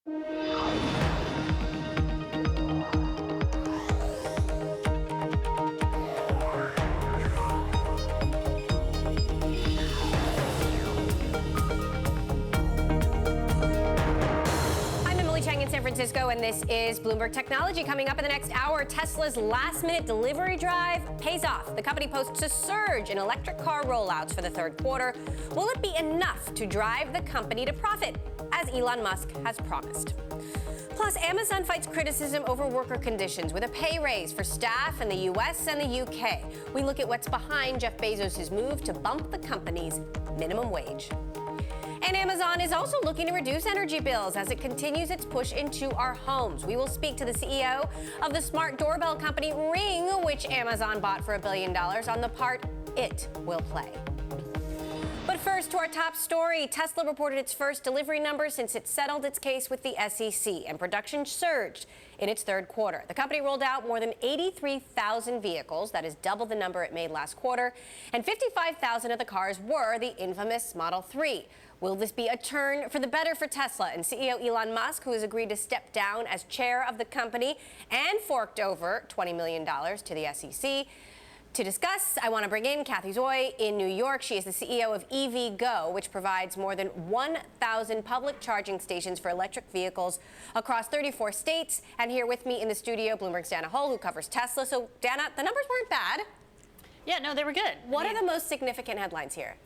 San Francisco, and this is Bloomberg Technology. Coming up in the next hour, Tesla's last-minute delivery drive pays off. The company posts a surge in electric car rollouts for the third quarter. Will it be enough to drive the company to profit, as Elon Musk has promised? Plus, Amazon fights criticism over worker conditions with a pay raise for staff in the U.S. and the U.K. We look at what's behind Jeff Bezos' move to bump the company's minimum wage. And Amazon is also looking to reduce energy bills as it continues its push into our homes. We will speak to the CEO of the smart doorbell company Ring, which Amazon bought for $1 billion, on the part it will play. But first, to our top story. Tesla reported its first delivery numbers since it settled its case with the SEC, and production surged in its third quarter. The company rolled out more than 83,000 vehicles. That is double the number it made last quarter. And 55,000 of the cars were the infamous Model 3. Will this be a turn for the better for Tesla? And CEO Elon Musk, who has agreed to step down as chair of the company and forked over $20 million to the SEC. To discuss, I want to bring in Kathy Zoy in New York. She is the CEO of EVgo, which provides more than 1,000 public charging stations for electric vehicles across 34 states. And here with me in the studio, Bloomberg's Dana Hull, who covers Tesla. So, Dana, the numbers weren't bad. Yeah, no, they were good. What are the most significant headlines here?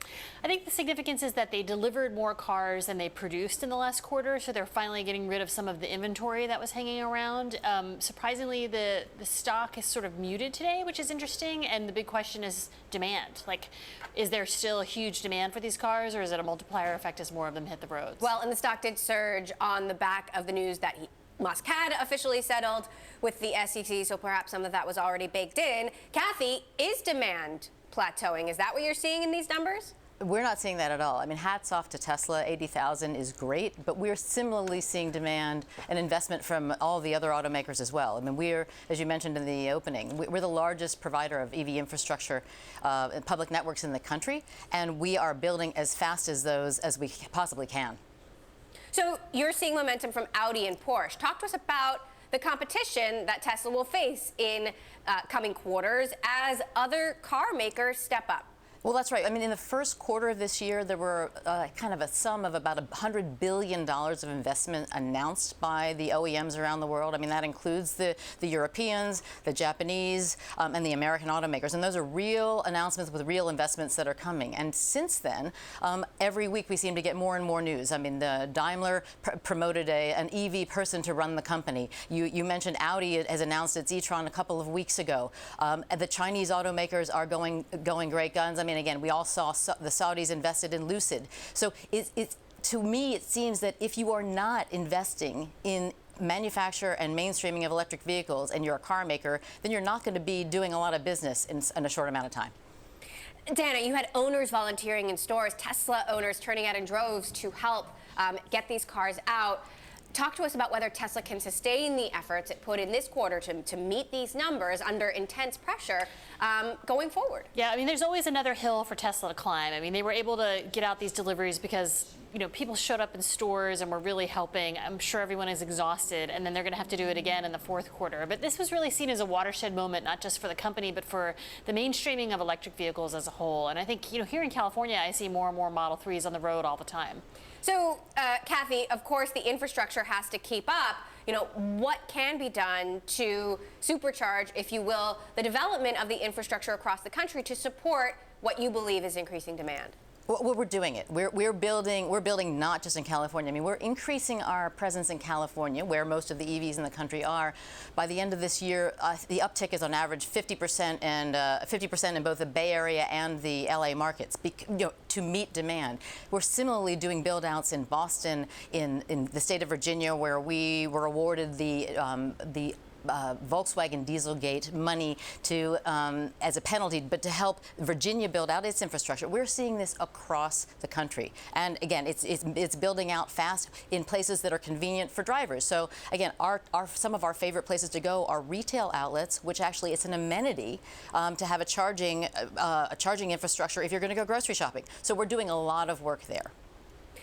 I think the significance is that they delivered more cars than they produced in the last quarter, so they're finally getting rid of some of the inventory that was hanging around. Surprisingly, the stock is sort of muted today, which is interesting, and the big question is demand. Like, is there still a huge demand for these cars, or is it a multiplier effect as more of them hit the roads? Well, and the stock did surge on the back of the news that Musk had officially settled with the SEC, so perhaps some of that was already baked in. Kathy, is demand plateauing? Is that what you're seeing in these numbers? We're not seeing that at all. I mean, hats off to Tesla. 80,000 is great, but we're similarly seeing demand and investment from all the other automakers as well. I mean, we're, as you mentioned in the opening, we're the largest provider of EV infrastructure and public networks in the country, and we are building as fast as those as we possibly can. So you're seeing momentum from Audi and Porsche. Talk to us about the competition that Tesla will face in coming quarters as other car makers step up. Well, that's right. I mean, in the first quarter of this year, there were kind of a sum of about $100 billion of investment announced by the OEMs around the world. I mean, that includes the Europeans, the Japanese, and the American automakers. And those are real announcements with real investments that are coming. And since then, every week we seem to get more and more news. I mean, the Daimler promoted an EV person to run the company. You mentioned Audi has announced its e-tron a couple of weeks ago. The Chinese automakers are going great guns. I mean, again, we all saw the Saudis invested in Lucid. So to me, it seems that if you are not investing in manufacture and mainstreaming of electric vehicles and you're a car maker, then you're not going to be doing a lot of business in a short amount of time. Dana, you had owners volunteering in stores, Tesla owners turning out in droves to help get these cars out. Talk to us about whether Tesla can sustain the efforts it put in this quarter to meet these numbers under intense pressure going forward. Yeah, I mean, there's always another hill for Tesla to climb. I mean, they were able to get out these deliveries because, you know, people showed up in stores and were really helping. I'm sure everyone is exhausted, and then they're going to have to do it again in the fourth quarter. But this was really seen as a watershed moment, not just for the company, but for the mainstreaming of electric vehicles as a whole. And I think, you know, here in California, I see more and more Model 3s on the road all the time. So, Kathy, of course, the infrastructure has to keep up. You know, what can be done to supercharge, if you will, the development of the infrastructure across the country to support what you believe is increasing demand? Well, we're doing it. We're building not just in California. I mean, we're increasing our presence in California, where most of the EVs in the country are. By the end of this year, the uptick is on average 50% and 50% in both the Bay Area and the LA markets, to meet demand. We're similarly doing build-outs in Boston, in the state of Virginia, where we were awarded the Volkswagen Dieselgate money to as a penalty, but to help Virginia build out its infrastructure. We're seeing this across the country, and again, it's building out fast in places that are convenient for drivers. So again, some of our favorite places to go are retail outlets, which actually it's an amenity to have a charging infrastructure if you're going to go grocery shopping. So we're doing a lot of work there.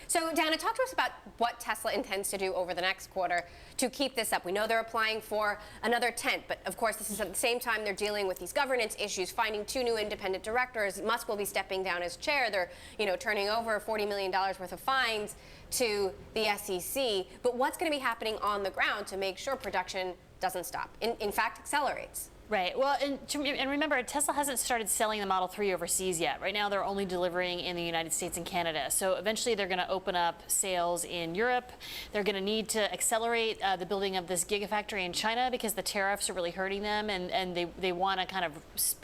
So, Dana, talk to us about what Tesla intends to do over the next quarter to keep this up. We know they're applying for another 10th, but of course, this is at the same time they're dealing with these governance issues, finding 2 new independent directors. Musk will be stepping down as chair. They're, turning over $40 million worth of fines to the SEC. But what's going to be happening on the ground to make sure production doesn't stop? In fact, accelerates. Right. Well, and remember, Tesla hasn't started selling the Model 3 overseas yet. Right now, they're only delivering in the United States and Canada. So eventually, they're going to open up sales in Europe. They're going to need to accelerate the building of this gigafactory in China because the tariffs are really hurting them, and they want to kind of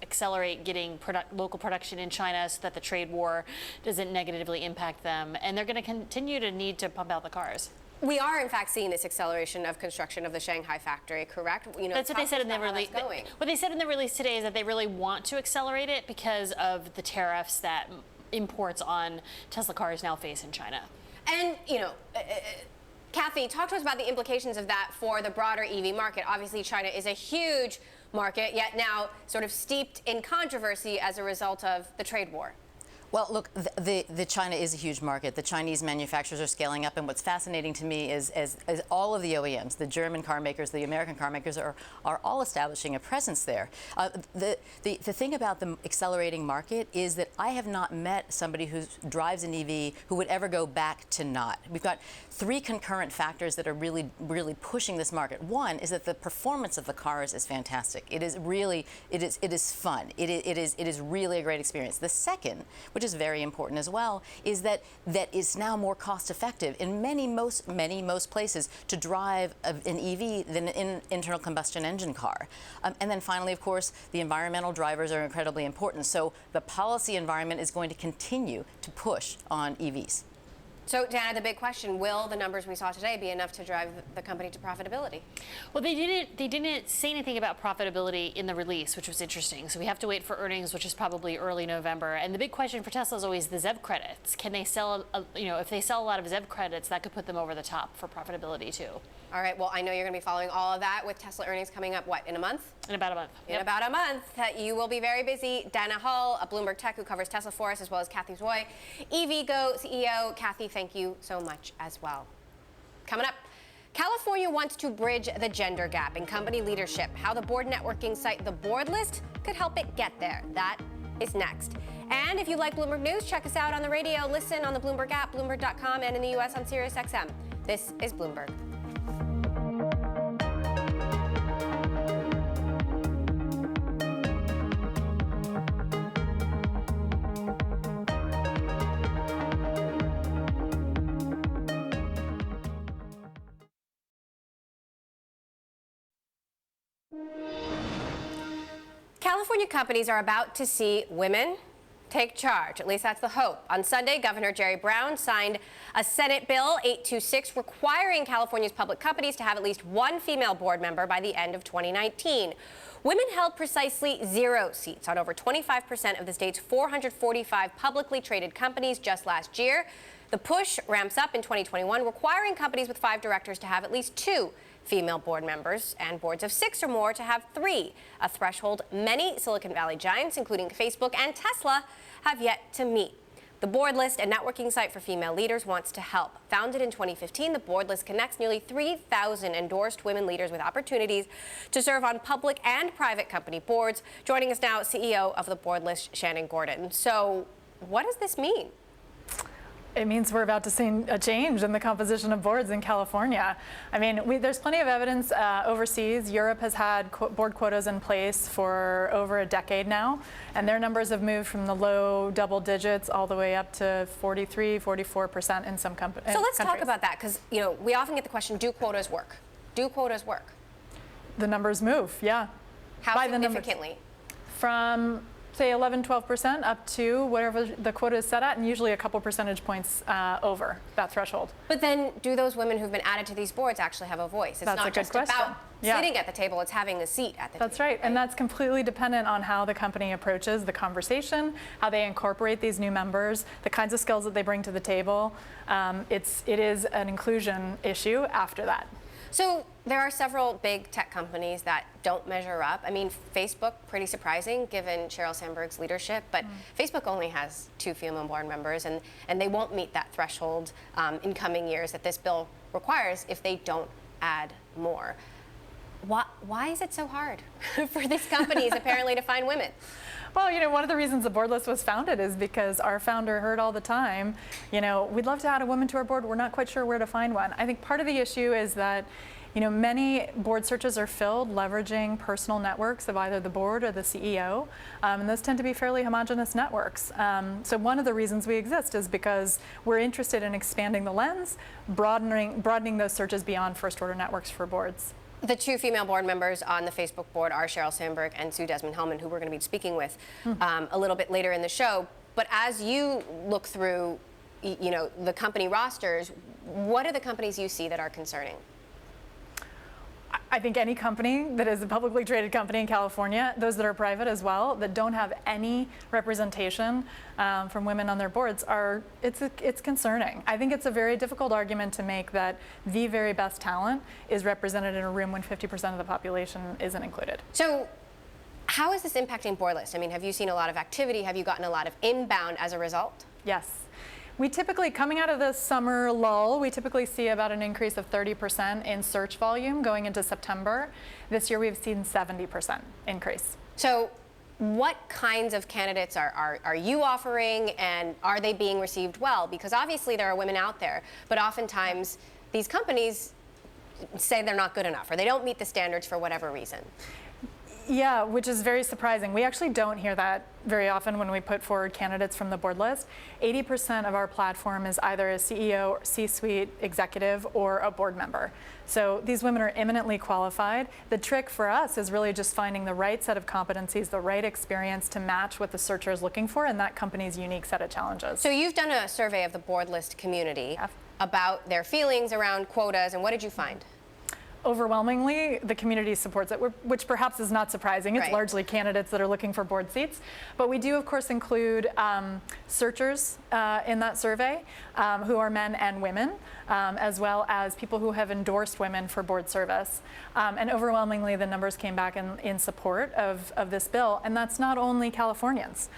accelerate getting local production in China so that the trade war doesn't negatively impact them. And they're going to continue to need to pump out the cars. We are, in fact, seeing this acceleration of construction of the Shanghai factory, correct? That's what they said in the release. What they said in the release today is that they really want to accelerate it because of the tariffs that imports on Tesla cars now face in China. And, Kathy, talk to us about the implications of that for the broader EV market. Obviously, China is a huge market, yet now sort of steeped in controversy as a result of the trade war. Well, look, the China is a huge market. The Chinese manufacturers are scaling up, and what's fascinating to me is as all of the OEMs, the German car makers, the American car makers, are all establishing a presence there. The thing about the accelerating market is that I have not met somebody who drives an EV who would ever go back to not. We've got 3 concurrent factors that are really pushing this market. One is that the performance of the cars is fantastic. It is fun. It is really a great experience. The second, which is very important as well, is that it's now more cost effective in most places to drive an EV than an internal combustion engine car. And then finally, of course, the environmental drivers are incredibly important. So the policy environment is going to continue to push on EVs. So, Dana, the big question, will the numbers we saw today be enough to drive the company to profitability? Well, they didn't say anything about profitability in the release, which was interesting. So we have to wait for earnings, which is probably early November. And the big question for Tesla is always the ZEV credits. Can they sell, if they sell a lot of ZEV credits, that could put them over the top for profitability too. All right, well, I know you're going to be following all of that with Tesla earnings coming up, in a month? In about a month. In about a month. You will be very busy. Dana Hull, a Bloomberg Tech who covers Tesla for us, as well as Kathy Zoy, EVgo CEO. Kathy, thank you so much as well. Coming up, California wants to bridge the gender gap in company leadership. How the board networking site The Board List could help it get there. That is next. And if you like Bloomberg News, check us out on the radio. Listen on the Bloomberg app, Bloomberg.com, and in the U.S. on SiriusXM. This is Bloomberg. California companies are about to see women take charge. At least that's the hope. On Sunday, Governor Jerry Brown signed a Senate Bill 826 requiring California's public companies to have at least 1 female board member by the end of 2019. Women held precisely 0 seats on over 25% of the state's 445 publicly traded companies just last year. The push ramps up in 2021, requiring companies with 5 directors to have at least 2 female board members and boards of 6 or more to have 3, a threshold many Silicon Valley giants, including Facebook and Tesla, have yet to meet. The Board List, a networking site for female leaders, wants to help. Founded in 2015, the Board List connects nearly 3,000 endorsed women leaders with opportunities to serve on public and private company boards. Joining us now, CEO of the Board List, Shannon Gordon. So what does this mean? It means we're about to see a change in the composition of boards in California. I mean, there's plenty of evidence overseas. Europe has had board quotas in place for over a decade now, and their numbers have moved from the low double digits all the way up to 43, 44% in some countries. So let's talk about that, because we often get the question, do quotas work? Do quotas work? The numbers move, yeah. How significantly? From say 11-12% up to whatever the quota is set at, and usually a couple percentage points over that threshold. But then do those women who've been added to these boards actually have a voice? It's That's not a good just question. about sitting at the table, it's having a seat at the table. That's right, and that's completely dependent on how the company approaches the conversation, how they incorporate these new members, the kinds of skills that they bring to the table. It is an inclusion issue after that. So there are several big tech companies that don't measure up. I mean, Facebook, pretty surprising given Sheryl Sandberg's leadership, but Facebook only has 2 female board members, and they won't meet that threshold in coming years that this bill requires if they don't add more. Why is it so hard for these companies apparently to find women? Well, one of the reasons the board list was founded is because our founder heard all the time, we'd love to add a woman to our board. We're not quite sure where to find one. I think part of the issue is that, many board searches are filled leveraging personal networks of either the board or the CEO, and those tend to be fairly homogenous networks. So one of the reasons we exist is because we're interested in expanding the lens, broadening those searches beyond first-order networks for boards. The 2 female board members on the Facebook board are Sheryl Sandberg and Sue Desmond-Hellmann, who we're going to be speaking with a little bit later in the show. But as you look through, the company rosters, what are the companies you see that are concerning? I think any company that is a publicly traded company in California, those that are private as well, that don't have any representation from women on their boards, it's concerning. I think it's a very difficult argument to make that the very best talent is represented in a room when 50% of the population isn't included. So how is this impacting board list? I mean, have you seen a lot of activity? Have you gotten a lot of inbound as a result? Yes. We typically, coming out of the summer lull, we typically see about an increase of 30% in search volume going into September. This year we've seen 70% increase. So what kinds of candidates are you offering, and are they being received well? Because obviously there are women out there, but oftentimes these companies say they're not good enough or they don't meet the standards for whatever reason. Yeah, which is very surprising. We actually don't hear that very often when we put forward candidates from the board list. 80% of our platform is either a CEO, or C-suite executive, or a board member. So these women are eminently qualified. The trick for us is really just finding the right set of competencies, the right experience to match what the searcher is looking for and that company's unique set of challenges. So you've done a survey of the board list community about their feelings around quotas, and what did you find? Overwhelmingly, the community supports it, which perhaps is not surprising. It's largely candidates that are looking for board seats. But we do, of course, include searchers in that survey who are men and women, as well as people who have endorsed women for board service. And overwhelmingly, the numbers came back in support of this bill. And that's not only Californians.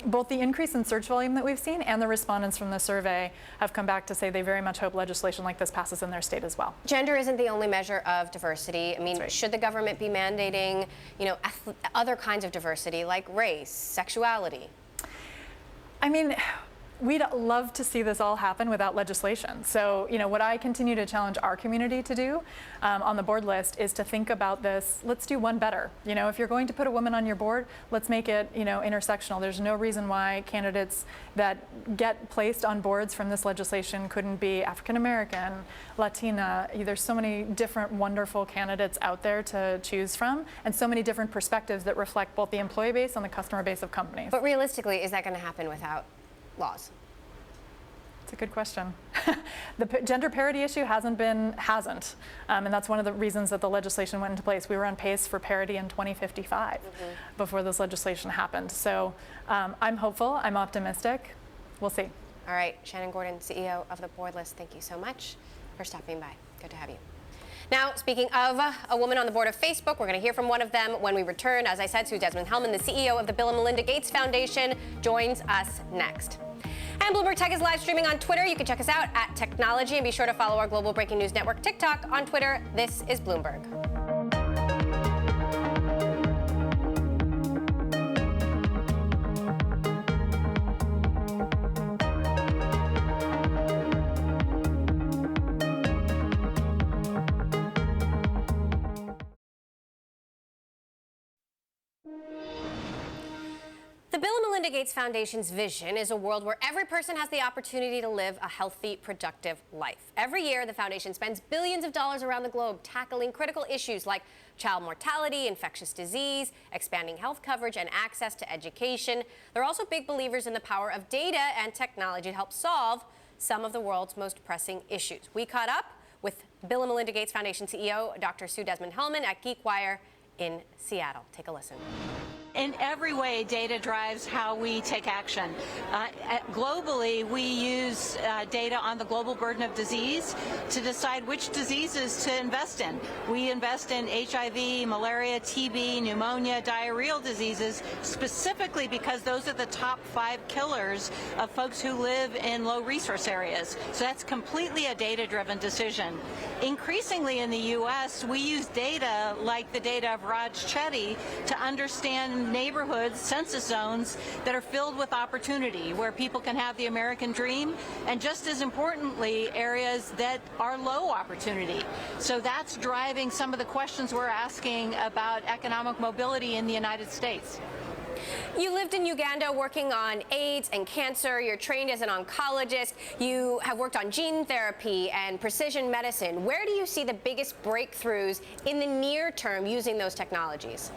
Both the increase in search volume that we've seen and the respondents from the survey have come back to say they very much hope legislation like this passes in their state as well. Gender isn't the only measure of diversity. I mean, should the government be mandating, other kinds of diversity like race, sexuality? I mean, we'd love to see this all happen without legislation. So, what I continue to challenge our community to do on the board list is to think about this. Let's do one better. If you're going to put a woman on your board, let's make it, intersectional. There's no reason why candidates that get placed on boards from this legislation couldn't be African American, Latina. There's so many different wonderful candidates out there to choose from, and so many different perspectives that reflect both the employee base and the customer base of companies. But realistically, is that going to happen without laws? That's a good question. The gender parity issue hasn't, and that's one of the reasons that the legislation went into place. We were on pace for parity in 2055 before this legislation happened. So I'm hopeful, I'm optimistic. We'll see. All right, Shannon Gordon, CEO of the board list, thank you so much for stopping by. Good to have you. Now, speaking of a woman on the board of Facebook, we're going to hear from one of them when we return. As I said, Sue Desmond-Hellmann, the CEO of the Bill and Melinda Gates Foundation, joins us next. And Bloomberg Tech is live streaming on Twitter. You can check us out at Technology, and be sure to follow our Global Breaking News Network TikTok on Twitter. This is Bloomberg. The Bill and Melinda Gates Foundation's vision is a world where every person has the opportunity to live a healthy, productive life. Every year, the foundation spends billions of dollars around the globe tackling critical issues like child mortality, infectious disease, expanding health coverage, and access to education. They're also big believers in the power of data and technology to help solve some of the world's most pressing issues. We caught up with Bill and Melinda Gates Foundation CEO Dr. Sue Desmond-Hellmann at GeekWire in Seattle. Take a listen. in every way, data drives how we take action. Globally, we use data on the global burden of disease to decide which diseases to invest in. We invest in HIV, malaria, TB, pneumonia, diarrheal diseases, specifically because those are the top 5 killers of folks who live in low resource areas. So that's completely a data-driven decision. Increasingly in the U.S., we use data like the data of Raj Chetty to understand neighborhoods, census zones that are filled with opportunity, where people can have the American dream, and just as importantly, areas that are low opportunity. So that's driving some of the questions we're asking about economic mobility in the United States. You lived in Uganda working on AIDS and cancer. You're trained as an oncologist. You have worked on gene therapy and precision medicine. Where do you see the biggest breakthroughs in the near term using those technologies?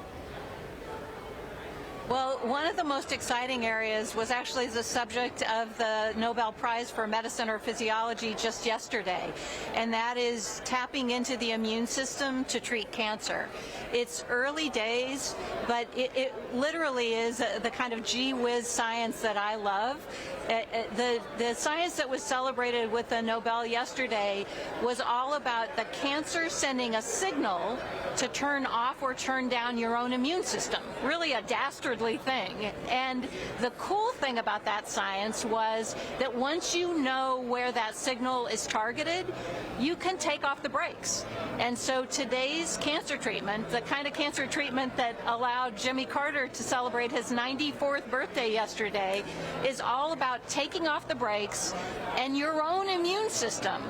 Well, one of the most exciting areas was actually the subject of the Nobel Prize for Medicine or Physiology just yesterday, and that is tapping into the immune system to treat cancer. It's early days, but it literally is the kind of gee whiz science that I love. The science that was celebrated with the Nobel yesterday was all about the cancer sending a signal to turn off or turn down your own immune system. Really a dastardly thing. And the cool thing about that science was that once you know where that signal is targeted, you can take off the brakes. And so today's cancer treatment, the kind of cancer treatment that allowed Jimmy Carter to celebrate his 94th birthday yesterday, is all about taking off the brakes, and your own immune system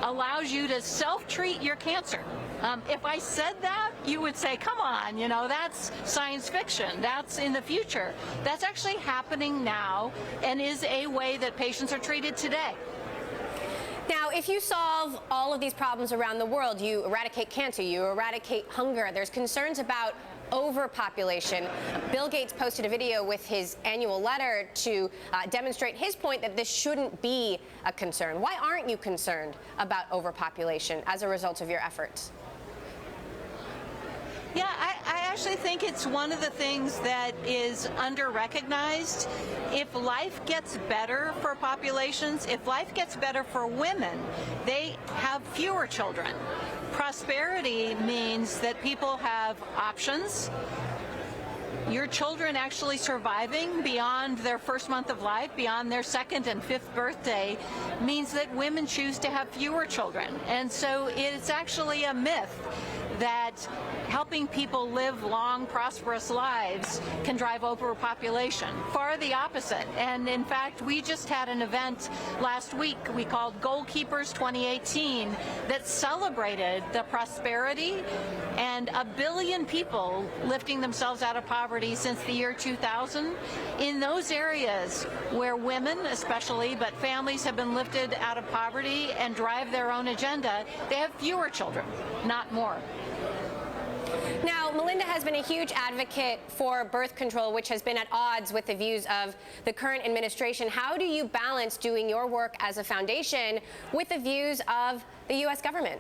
allows you to self-treat your cancer. If I said that, you would say, come on, you know, that's science fiction. That's in the future. That's actually happening now and is a way that patients are treated today. Now, if you solve all of these problems around the world, you eradicate cancer, you eradicate hunger, there's concerns about overpopulation. Bill Gates posted a video with his annual letter to demonstrate his point that this shouldn't be a concern. Why aren't you concerned about overpopulation as a result of your efforts? Yeah, I actually think it's one of the things that is under-recognized. If life gets better for populations, if life gets better for women, they have fewer children. Prosperity means that people have options. Your children actually surviving beyond their first month of life, beyond their 2nd and 5th birthday, means that women choose to have fewer children. And so it's actually a myth that helping people live long, prosperous lives can drive overpopulation. Far the opposite. And in fact, we just had an event last week we called Goalkeepers 2018 that celebrated the prosperity and 1 billion people lifting themselves out of poverty since the year 2000. In those areas where women especially, but families have been lifted out of poverty and drive their own agenda, they have fewer children, not more. Now, Melinda has been a huge advocate for birth control, which has been at odds with the views of the current administration. How do you balance doing your work as a foundation with the views of the U.S. government?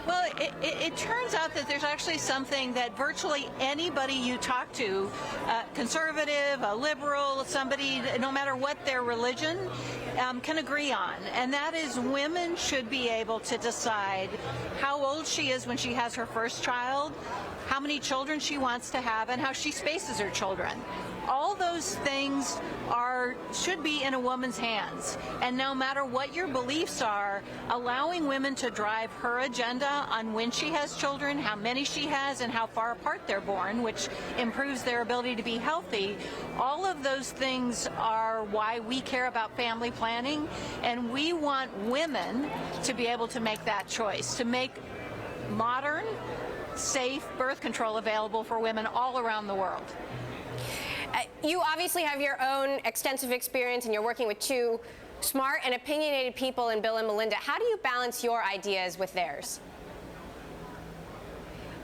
Well, it turns out that there's actually something that virtually anybody you talk to, conservative, a liberal, somebody, no matter what their religion, can agree on. And that is women should be able to decide how old she is when she has her first child, how many children she wants to have, and how she spaces her children. All those things should be in a woman's hands. And no matter what your beliefs are, allowing women to drive her agenda on when she has children, how many she has, and how far apart they're born, which improves their ability to be healthy, all of those things are why we care about family planning. And we want women to be able to make that choice, to make modern, safe birth control available for women all around the world. You obviously have your own extensive experience, and you're working with two smart and opinionated people in Bill and Melinda. How do you balance your ideas with theirs?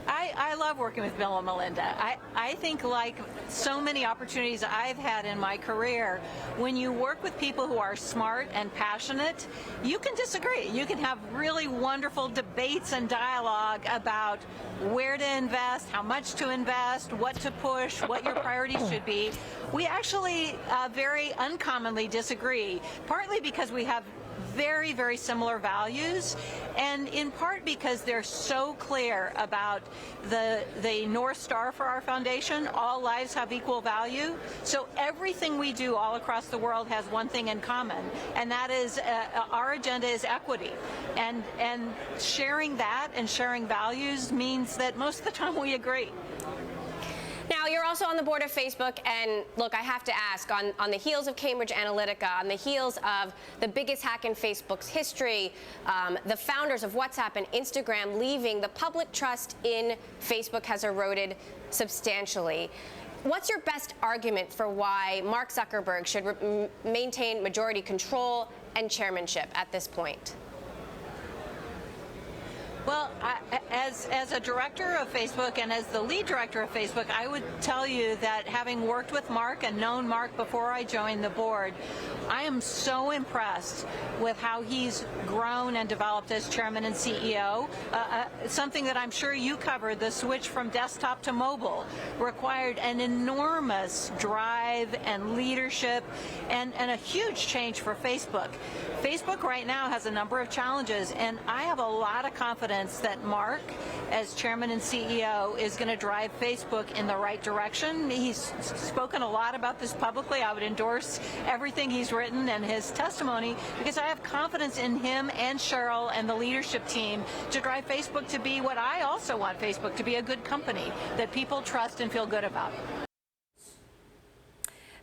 I love working with Bill and Melinda. I think, like so many opportunities I've had in my career, when you work with people who are smart and passionate, you can disagree. You can have really wonderful debates and dialogue about where to invest, how much to invest, what to push, what your priorities should be. We actually very uncommonly disagree, partly because we have very, very similar values, and in part because they're so clear about the North Star for our foundation. All lives have equal value. So everything we do all across the world has one thing in common, and that is our agenda is equity. And sharing that and sharing values means that most of the time we agree. Now, you're also on the board of Facebook, and look, I have to ask, on the heels of Cambridge Analytica, on the heels of the biggest hack in Facebook's history, the founders of WhatsApp and Instagram leaving, the public trust in Facebook has eroded substantially. What's your best argument for why Mark Zuckerberg should maintain majority control and chairmanship at this point? Well, as a director of Facebook and as the lead director of Facebook, I would tell you that having worked with Mark and known Mark before I joined the board, I am so impressed with how he's grown and developed as chairman and CEO. Something that I'm sure you covered, the switch from desktop to mobile, required an enormous drive and leadership and a huge change for Facebook. Facebook right now has a number of challenges, and I have a lot of confidence that Mark, as chairman and CEO, is going to drive Facebook in the right direction. He's spoken a lot about this publicly. I would endorse everything he's written and his testimony because I have confidence in him and Sheryl and the leadership team to drive Facebook to be what I also want Facebook to be, a good company that people trust and feel good about.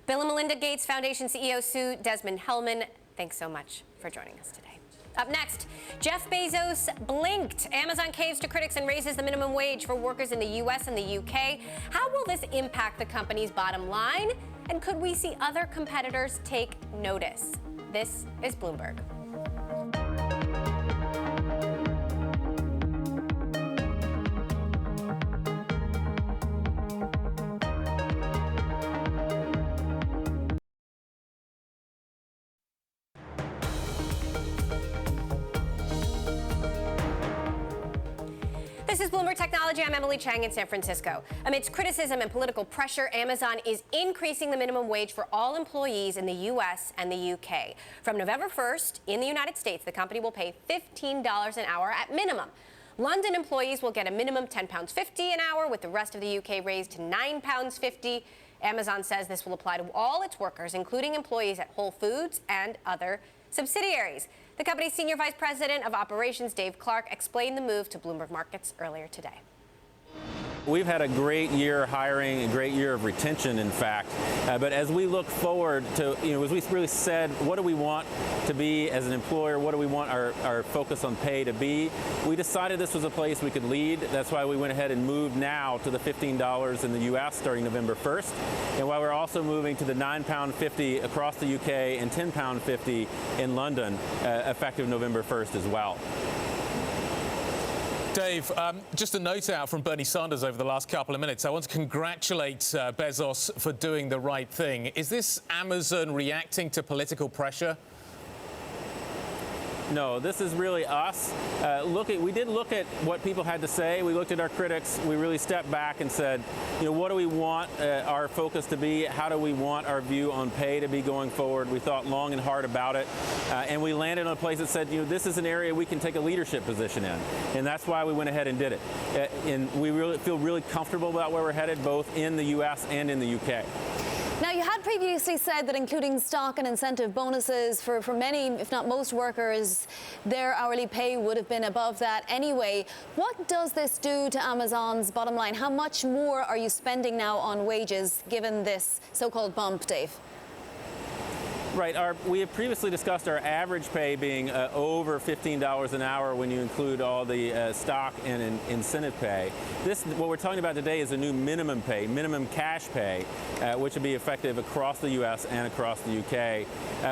Bill and Melinda Gates Foundation CEO Sue Desmond-Hellmann, thanks so much for joining us today. Up next, Jeff Bezos blinked. Amazon caves to critics and raises the minimum wage for workers in the U.S. and the UK. How will this impact the company's bottom line? And could we see other competitors take notice? This is Bloomberg. This is Bloomberg Technology. I'm Emily Chang in San Francisco. Amidst criticism and political pressure, Amazon is increasing the minimum wage for all employees in the U.S. and the UK. From November 1st, in the United States, the company will pay $15 an hour at minimum. London employees will get a minimum £10.50 an hour, with the rest of the UK raised to £9.50. Amazon says this will apply to all its workers, including employees at Whole Foods and other subsidiaries. The company's Senior Vice President of Operations, Dave Clark, explained the move to Bloomberg Markets earlier today. We've had a great year hiring, a great year of retention, in fact. But as we look forward to, as we really said, what do we want to be as an employer? What do we want our focus on pay to be? We decided this was a place we could lead. That's why we went ahead and moved now to the $15 in the U.S. starting November 1st. And why we're also moving to the £9.50 across the UK and £10.50 in London, effective November 1st as well. Dave, just a note out from Bernie Sanders over the last couple of minutes. I want to congratulate Bezos for doing the right thing. Is this Amazon reacting to political pressure? No, this is really us. We did look at what people had to say. We looked at our critics. We really stepped back and said, what do we want our focus to be? How do we want our view on pay to be going forward? We thought long and hard about it. And we landed on a place that said, this is an area we can take a leadership position in. And that's why we went ahead and did it. And we really feel really comfortable about where we're headed, both in the U.S. and in the UK. Now, you had previously said that including stock and incentive bonuses for many, if not most workers, their hourly pay would have been above that anyway. What does this do to Amazon's bottom line? How much more are you spending now on wages given this so-called bump, Dave? Right. We have previously discussed our average pay being over $15 an hour when you include all the stock and incentive pay. What we're talking about today is a new minimum pay, minimum cash pay, which will be effective across the U.S. and across the U.K.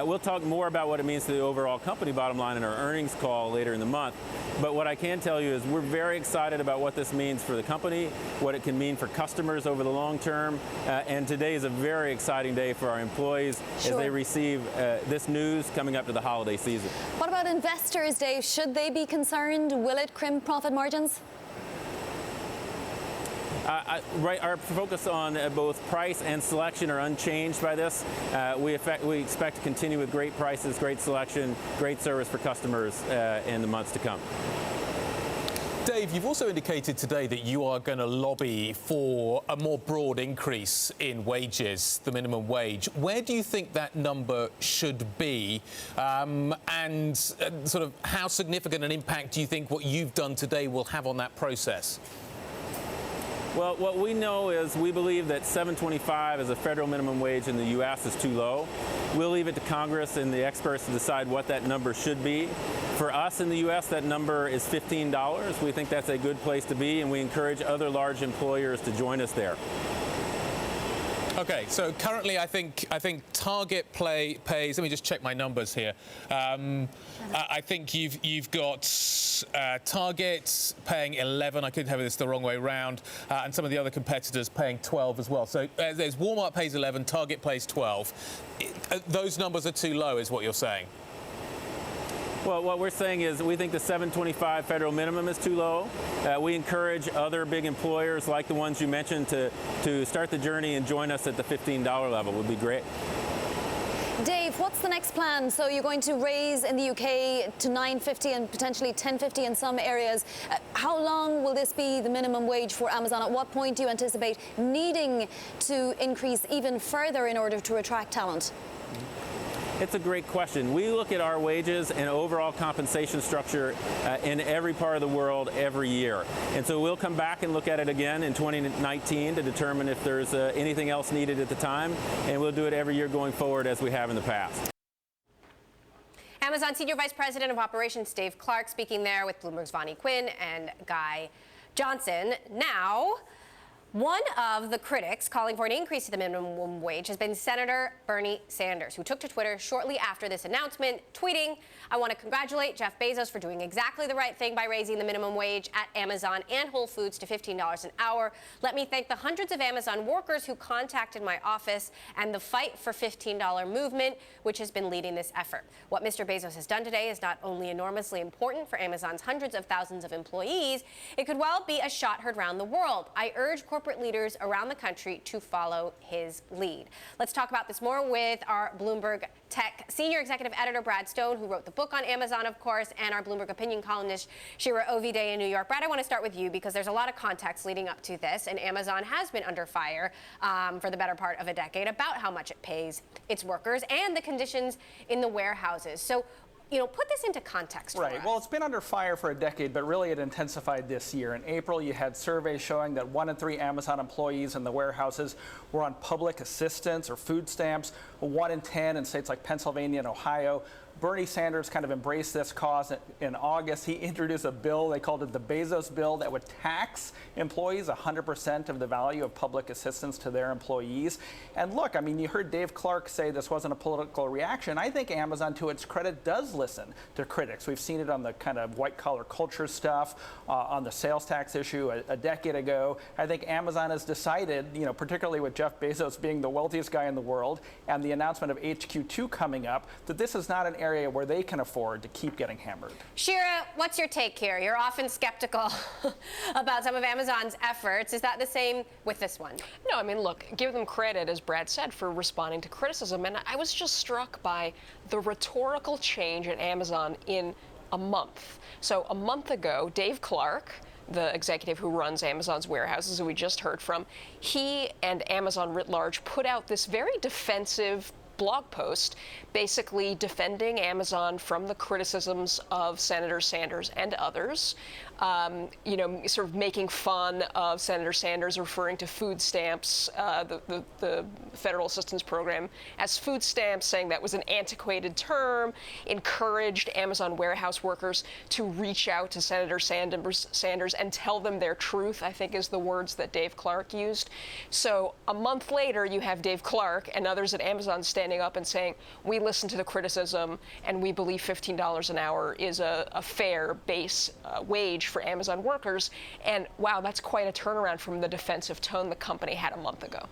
We'll talk more about what it means to the overall company bottom line in our earnings call later in the month. But what I can tell you is we're very excited about what this means for the company, what it can mean for customers over the long term. And today is a very exciting day for our employees as they receive this news coming up to the holiday season. What about investors, Dave? Should they be concerned? Will it crimp profit margins? Right, our focus on both price and selection are unchanged by this. We expect to continue with great prices, great selection, great service for customers in the months to come. Dave, you've also indicated today that you are going to lobby for a more broad increase in wages, the minimum wage. Where do you think that number should be? And sort of how significant an impact do you think what you've done today will have on that process? Well, what we know is we believe that $7.25 as a federal minimum wage in the U.S. is too low. We'll leave it to Congress and the experts to decide what that number should be. For us in the U.S., that number is $15. We think that's a good place to be, and we encourage other large employers to join us there. Okay, so currently I think Target pays. Let me just check my numbers here. I think you've got Target paying 11. I could have this the wrong way around, and some of the other competitors paying 12 as well. So there's Walmart pays 11, Target pays 12. Those numbers are too low, is what you're saying? Well, what we're saying is we think the $7.25 federal minimum is too low. We encourage other big employers like the ones you mentioned to start the journey and join us at the $15 level. Would be great. Dave, what's the next plan? So you're going to raise in the UK to $9.50 and potentially $10.50 in some areas. How long will this be the minimum wage for Amazon? At what point do you anticipate needing to increase even further in order to attract talent? It's a great question. We look at our wages and overall compensation structure in every part of the world every year. And so we'll come back and look at it again in 2019 to determine if there's anything else needed at the time. And we'll do it every year going forward as we have in the past. Amazon Senior Vice President of Operations Dave Clark speaking there with Bloomberg's Vonnie Quinn and Guy Johnson. Now, one of the critics calling for an increase to the minimum wage has been Senator Bernie Sanders, who took to Twitter shortly after this announcement, tweeting, "I want to congratulate Jeff Bezos for doing exactly the right thing by raising the minimum wage at Amazon and Whole Foods to $15 an hour. Let me thank the hundreds of Amazon workers who contacted my office and the Fight for $15 movement, which has been leading this effort. What Mr. Bezos has done today is not only enormously important for Amazon's hundreds of thousands of employees, it could well be a shot heard around the world. I urge corporate leaders around the country to follow his lead." Let's talk about this more with our Bloomberg Tech Senior Executive Editor, Brad Stone, who wrote the book on Amazon, of course, and our Bloomberg opinion columnist, Shira Ovide in New York. Brad, I want to start with you because there's a lot of context leading up to this, and Amazon has been under fire for the better part of a decade about how much it pays its workers and the conditions in the warehouses. So, put this into context for us. Right. Well, it's been under fire for a decade, but really it intensified this year. In April, you had surveys showing that 1 in 3 Amazon employees in the warehouses were on public assistance or food stamps, 1 in 10 in states like Pennsylvania and Ohio. Bernie Sanders kind of embraced this cause in August. He introduced a bill, they called it the Bezos bill, that would tax employees 100% of the value of public assistance to their employees. And look, I mean, you heard Dave Clark say this wasn't a political reaction. I think Amazon, to its credit, does listen to critics. We've seen it on the kind of white-collar culture stuff, on the sales tax issue a decade ago. I think Amazon has decided, particularly with Jeff Bezos being the wealthiest guy in the world and the announcement of HQ2 coming up, that this is not an area where they can afford to keep getting hammered. Shira, what's your take here? You're often skeptical about some of Amazon's efforts. Is that the same with this one? No, I mean, look, give them credit, as Brad said, for responding to criticism. And I was just struck by the rhetorical change at Amazon in a month. So a month ago, Dave Clark, the executive who runs Amazon's warehouses, who we just heard from, he and Amazon writ large put out this very defensive blog post basically defending Amazon from the criticisms of Senator Sanders and others. Sort of making fun of Senator Sanders referring to food stamps, the federal assistance program, as food stamps, saying that was an antiquated term, encouraged Amazon warehouse workers to reach out to Senator Sanders and tell them their truth, I think is the words that Dave Clark used. So a month later, you have Dave Clark and others at Amazon standing up and saying, we listen to the criticism and we believe $15 an hour is a fair base wage for Amazon workers. And wow, that's quite a turnaround from the defensive tone the company had a month ago.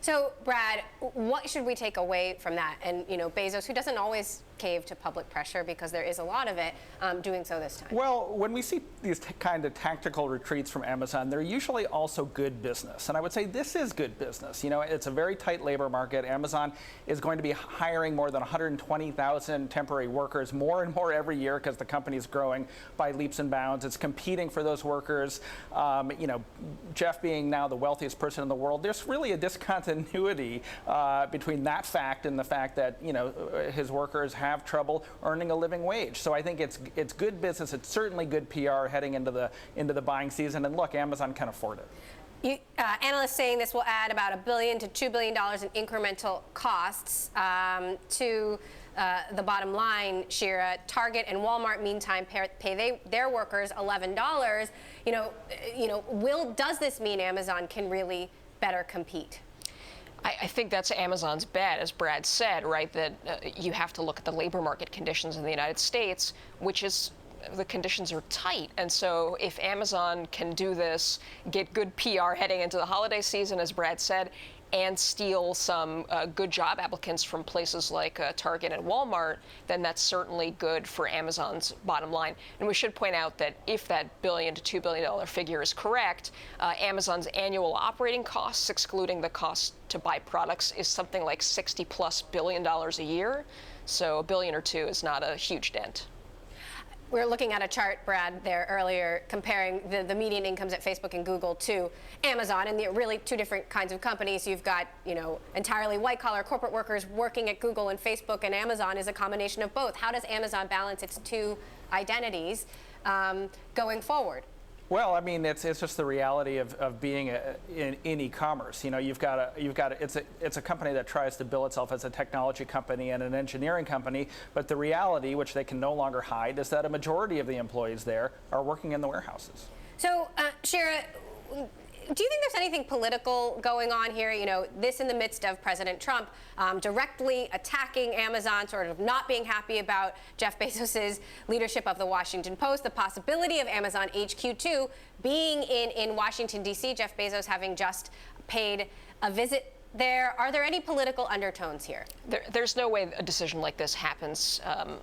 So, Brad, what should we take away from that? And, Bezos, who doesn't always cave to public pressure because there is a lot of it, doing so this time. Well, when we see these kind of tactical retreats from Amazon, they're usually also good business. And I would say this is good business. It's a very tight labor market. Amazon is going to be hiring more than 120,000 temporary workers, more and more every year because the company is growing by leaps and bounds. It's competing for those workers. Jeff being now the wealthiest person in the world, there's really a discontinuity between that fact and the fact that, his workers have trouble earning a living wage. So I think it's good business. It's certainly good PR heading into the buying season. And look, Amazon can afford it. Analysts saying this will add about $1 billion to $2 billion in incremental costs to the bottom line. Shira, Target and Walmart, meantime, pay their workers $11. Does this mean Amazon can really better compete? I think that's Amazon's bet, as Brad said, right, that you have to look at the labor market conditions in the United States, which is the conditions are tight. And so if Amazon can do this, get good PR heading into the holiday season, as Brad said, and steal some good job applicants from places like Target and Walmart, then that's certainly good for Amazon's bottom line. And we should point out that if that $1 billion to $2 billion figure is correct, Amazon's annual operating costs, excluding the cost to buy products, is something like $60+ billion a year. So $1 billion or $2 billion is not a huge dent. We were looking at a chart, Brad, there earlier, comparing the median incomes at Facebook and Google to Amazon, and they're really two different kinds of companies. You've got, entirely white-collar corporate workers working at Google and Facebook, and Amazon is a combination of both. How does Amazon balance its two identities going forward? Well, I mean, it's just the reality of being in e-commerce. It's a company that tries to bill itself as a technology company and an engineering company, but the reality, which they can no longer hide, is that a majority of the employees there are working in the warehouses. So, Shira, do you think there's anything political going on here? This in the midst of President Trump directly attacking Amazon, sort of not being happy about Jeff Bezos' leadership of the Washington Post, the possibility of Amazon HQ2 being in Washington, D.C., Jeff Bezos having just paid a visit there. Are there any political undertones here? There's no way a decision like this happens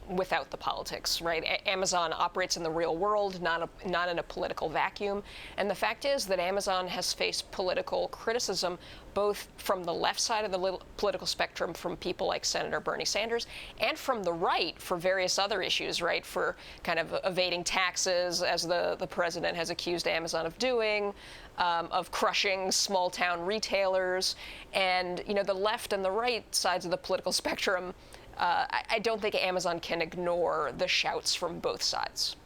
without the politics, right? Amazon operates in the real world, not in a political vacuum. And the fact is that Amazon has faced political criticism both from the left side of the political spectrum, from people like Senator Bernie Sanders, and from the right for various other issues, right? For kind of evading taxes, as the president has accused Amazon of doing, of crushing small-town retailers. And, the left and the right sides of the political spectrum, I don't think Amazon can ignore the shouts from both sides.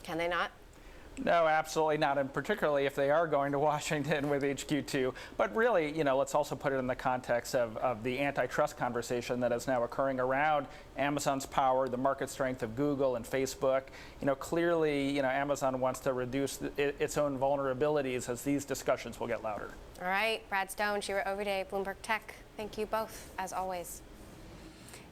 Can they not? No, absolutely not, and particularly if they are going to Washington with HQ2. But really, let's also put it in the context of the antitrust conversation that is now occurring around Amazon's power, the market strength of Google and Facebook. Clearly, Amazon wants to reduce its own vulnerabilities as these discussions will get louder. All right, Brad Stone, Shira Overday, Bloomberg Tech. Thank you both, as always.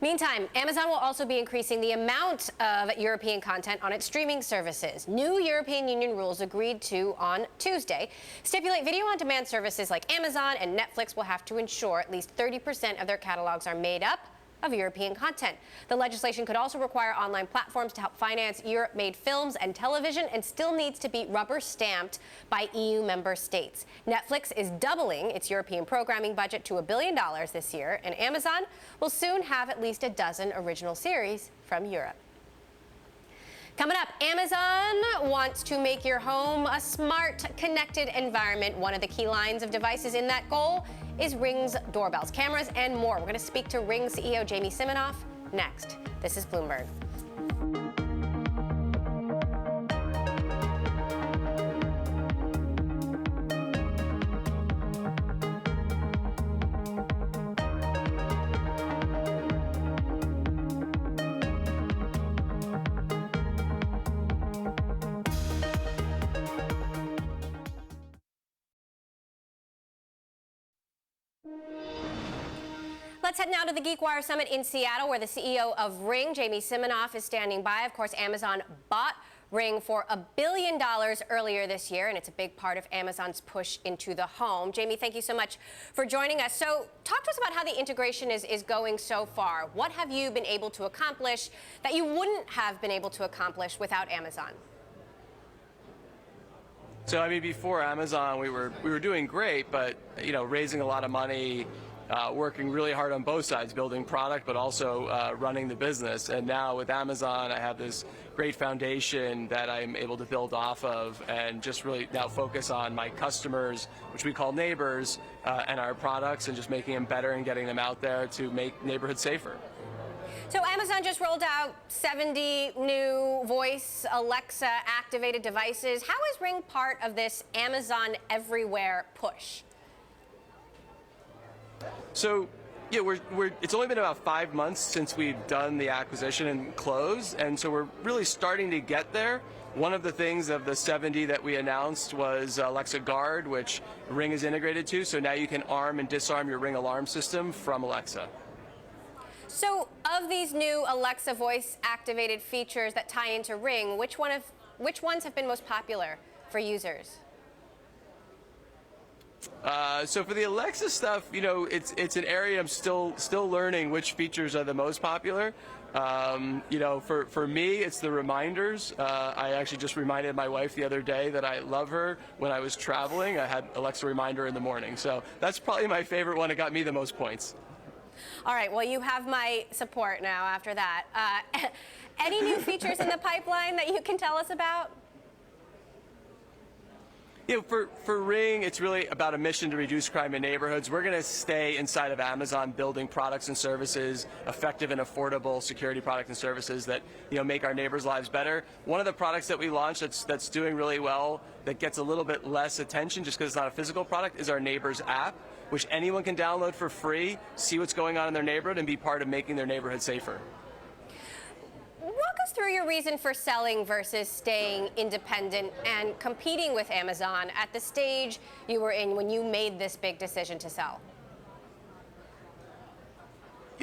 Meantime, Amazon will also be increasing the amount of European content on its streaming services. New European Union rules agreed to on Tuesday stipulate video-on-demand services like Amazon and Netflix will have to ensure at least 30% of their catalogs are made up of European content. The legislation could also require online platforms to help finance Europe-made films and television, and still needs to be rubber-stamped by EU member states. Netflix is doubling its European programming budget to $1 billion this year, and Amazon will soon have at least a dozen original series from Europe. Coming up, Amazon wants to make your home a smart, connected environment. One of the key lines of devices in that goal is Ring's doorbells, cameras, and more. We're going to speak to Ring CEO Jamie Siminoff next. This is Bloomberg. Let's head now to the GeekWire Summit in Seattle, where the CEO of Ring, Jamie Siminoff, is standing by. Of course, Amazon bought Ring for $1 billion earlier this year, and it's a big part of Amazon's push into the home. Jamie, thank you so much for joining us. So talk to us about how the integration is going so far. What have you been able to accomplish that you wouldn't have been able to accomplish without Amazon? So, I mean, before Amazon, we were doing great, but, you know, raising a lot of money, working really hard on both sides, building product, but also running the business. And now with Amazon, I have this great foundation that I'm able to build off of and just really now focus on my customers, which we call neighbors, and our products, and just making them better and getting them out there to make neighborhoods safer. So Amazon just rolled out 70 new voice Alexa activated devices. How is Ring part of this Amazon Everywhere push? So, yeah, it's only been about 5 months since we've done the acquisition and close, and so we're really starting to get there. One of the things of the 70 that we announced was Alexa Guard, which Ring is integrated to, so now you can arm and disarm your Ring alarm system from Alexa. So, of these new Alexa voice-activated features that tie into Ring, which ones have been most popular for users? So for the Alexa stuff, you know, it's an area I'm still learning which features are the most popular. You know, for me, it's the reminders. I actually just reminded my wife the other day that I love her when I was traveling. I had Alexa reminder in the morning, so that's probably my favorite one. It got me the most points. All right, well, you have my support now after that. Any new features in the pipeline that you can tell us about? You know, for Ring, it's really about a mission to reduce crime in neighborhoods. We're going to stay inside of Amazon building products and services, effective and affordable security products and services that, you know, make our neighbors' lives better. One of the products that we launched that's doing really well, that gets a little bit less attention just because it's not a physical product, is our Neighbors app, which anyone can download for free, see what's going on in their neighborhood, and be part of making their neighborhood safer. Walk us through your reason for selling versus staying independent and competing with Amazon at the stage you were in when you made this big decision to sell.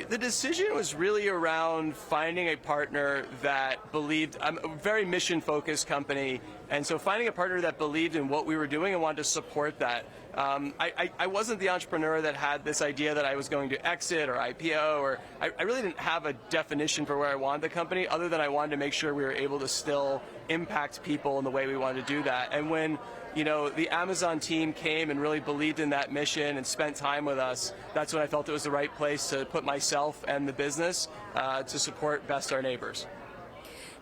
The decision was really around finding a partner that believed. I'm a very mission-focused company, and so finding a partner that believed in what we were doing and wanted to support that. I wasn't the entrepreneur that had this idea that I was going to exit or IPO, or I really didn't have a definition for where I wanted the company, other than I wanted to make sure we were able to still impact people in the way we wanted to do that. And when, you know, the Amazon team came and really believed in that mission and spent time with us, that's when I felt it was the right place to put myself and the business to support best our neighbors.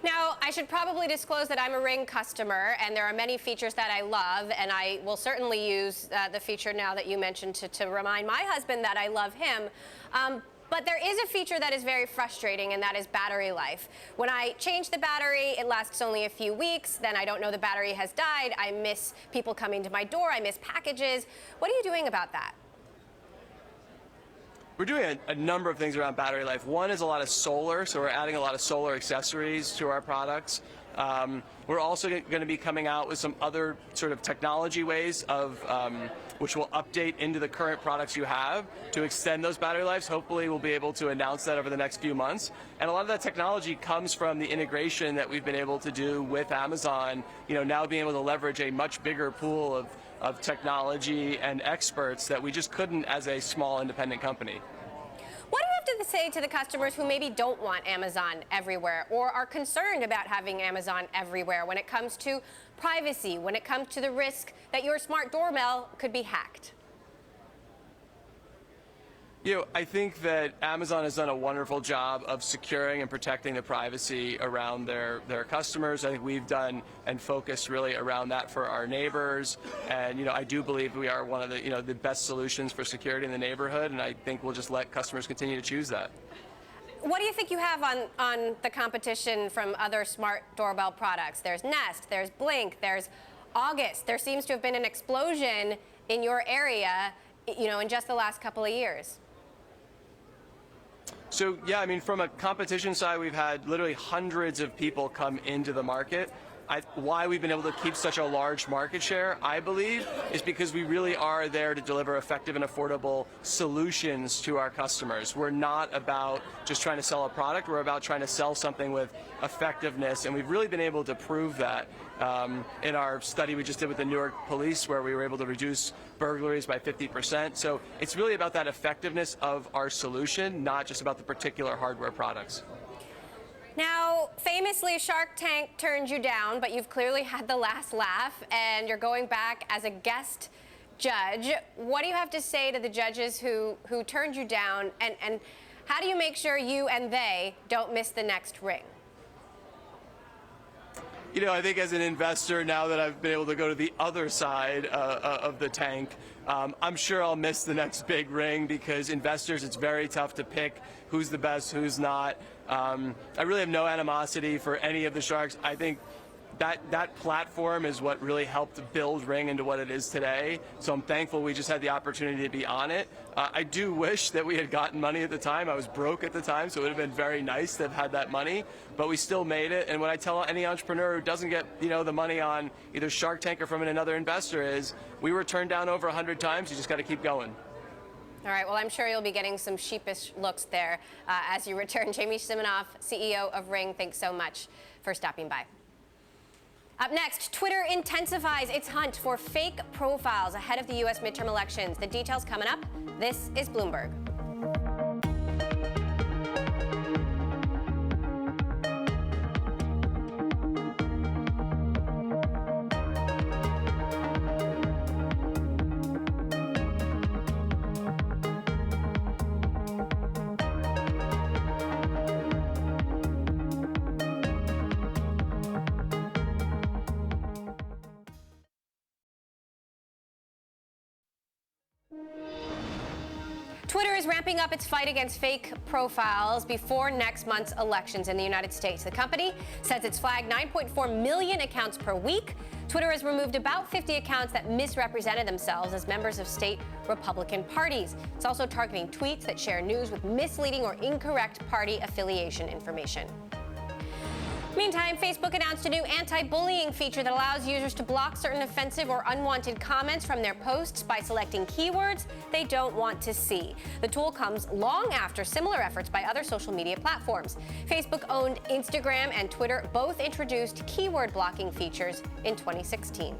Now, I should probably disclose that I'm a Ring customer, and there are many features that I love, and I will certainly use the feature now that you mentioned to remind my husband that I love him. But there is a feature that is very frustrating, and that is battery life. When I change the battery, it lasts only a few weeks. Then I don't know the battery has died. I miss people coming to my door. I miss packages. What are you doing about that? We're doing a number of things around battery life. One is a lot of solar, so we're adding a lot of solar accessories to our products. We're also going to be coming out with some other sort of technology ways of which will update into the current products you have to extend those battery lives. Hopefully we'll be able to announce that over the next few months. And a lot of that technology comes from the integration that we've been able to do with Amazon, you know, now being able to leverage a much bigger pool of technology and experts that we just couldn't as a small independent company. What do you have to say to the customers who maybe don't want Amazon everywhere or are concerned about having Amazon everywhere when it comes to privacy, when it comes to the risk that your smart doorbell could be hacked? I think that Amazon has done a wonderful job of securing and protecting the privacy around their customers. I think we've done and focused really around that for our neighbors. And, I do believe we are one of the, the best solutions for security in the neighborhood. And I think we'll just let customers continue to choose that. What do you think you have on the competition from other smart doorbell products? There's Nest, there's Blink, there's August. There seems to have been an explosion in your area, in just the last couple of years. So, yeah, from a competition side, we've had literally hundreds of people come into the market. Why we've been able to keep such a large market share, I believe, is because we really are there to deliver effective and affordable solutions to our customers. We're not about just trying to sell a product. We're about trying to sell something with effectiveness, and we've really been able to prove that in our study we just did with the Newark police, where we were able to reduce burglaries by 50%. So it's really about that effectiveness of our solution, not just about the particular hardware products. Now, famously, Shark Tank turned you down, but you've clearly had the last laugh, and you're going back as a guest judge. What do you have to say to the judges who turned you down, and how do you make sure you and they don't miss the next ring? I think as an investor, now that I've been able to go to the other side of the tank, I'm sure I'll miss the next big ring, because investors, it's very tough to pick who's the best, who's not. I really have no animosity for any of the sharks. I think that platform is what really helped build Ring into what it is today. So I'm thankful we just had the opportunity to be on it. I do wish that we had gotten money at the time. I was broke at the time, so it would have been very nice to have had that money. But we still made it. And what I tell any entrepreneur who doesn't get the money on either Shark Tank or from another investor is, we were turned down over 100 times. You just got to keep going. All right, well, I'm sure you'll be getting some sheepish looks there as you return. Jamie Siminoff, CEO of Ring, thanks so much for stopping by. Up next, Twitter intensifies its hunt for fake profiles ahead of the U.S. midterm elections. The details coming up. This is Bloomberg. Twitter is ramping up its fight against fake profiles before next month's elections in the United States. The company says it's flagged 9.4 million accounts per week. Twitter has removed about 50 accounts that misrepresented themselves as members of state Republican parties. It's also targeting tweets that share news with misleading or incorrect party affiliation information. Meantime, Facebook announced a new anti-bullying feature that allows users to block certain offensive or unwanted comments from their posts by selecting keywords they don't want to see. The tool comes long after similar efforts by other social media platforms. Facebook-owned Instagram and Twitter both introduced keyword blocking features in 2016.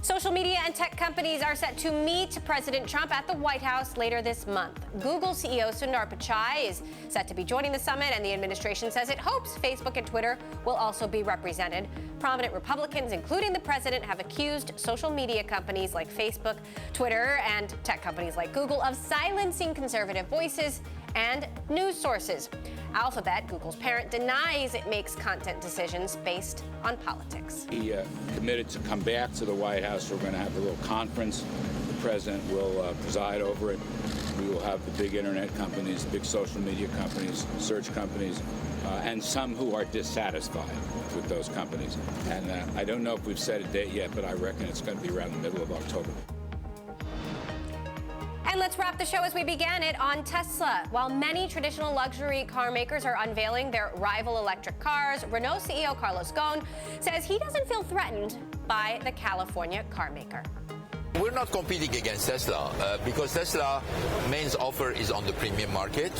Social media and tech companies are set to meet President Trump at the White House later this month. Google CEO Sundar Pichai is set to be joining the summit, and the administration says it hopes Facebook and Twitter will also be represented. Prominent Republicans, including the president, have accused social media companies like Facebook, Twitter, and tech companies like Google of silencing conservative voices and news sources. Alphabet, Google's parent, denies it makes content decisions based on politics. He committed to come back to the White House. We're going to have a little conference. The president will preside over it. We will have the big internet companies, big social media companies, search companies, and some who are dissatisfied with those companies. And I don't know if we've set a date yet, but I reckon it's going to be around the middle of October. And let's wrap the show as we began it on Tesla. While many traditional luxury car makers are unveiling their rival electric cars, Renault CEO Carlos Ghosn says he doesn't feel threatened by the California car maker. We're not competing against Tesla because Tesla main offer is on the premium market,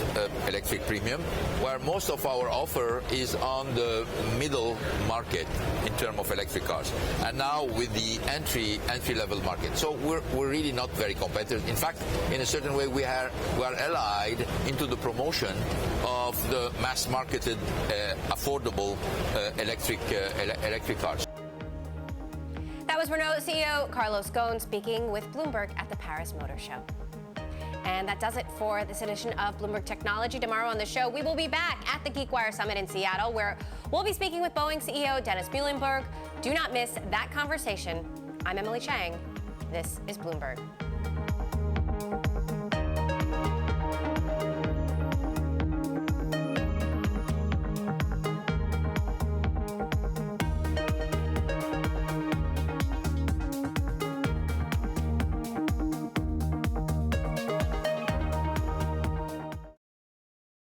electric premium, where most of our offer is on the middle market in terms of electric cars. And now with the entry level market. So we're really not very competitive. In fact, in a certain way, we are allied into the promotion of the mass marketed, affordable electric cars. That was Renault CEO Carlos Ghosn speaking with Bloomberg at the Paris Motor Show. And that does it for this edition of Bloomberg Technology. Tomorrow on the show, we will be back at the GeekWire Summit in Seattle, where we'll be speaking with Boeing CEO Dennis Muilenburg. Do not miss that conversation. I'm Emily Chang. This is Bloomberg.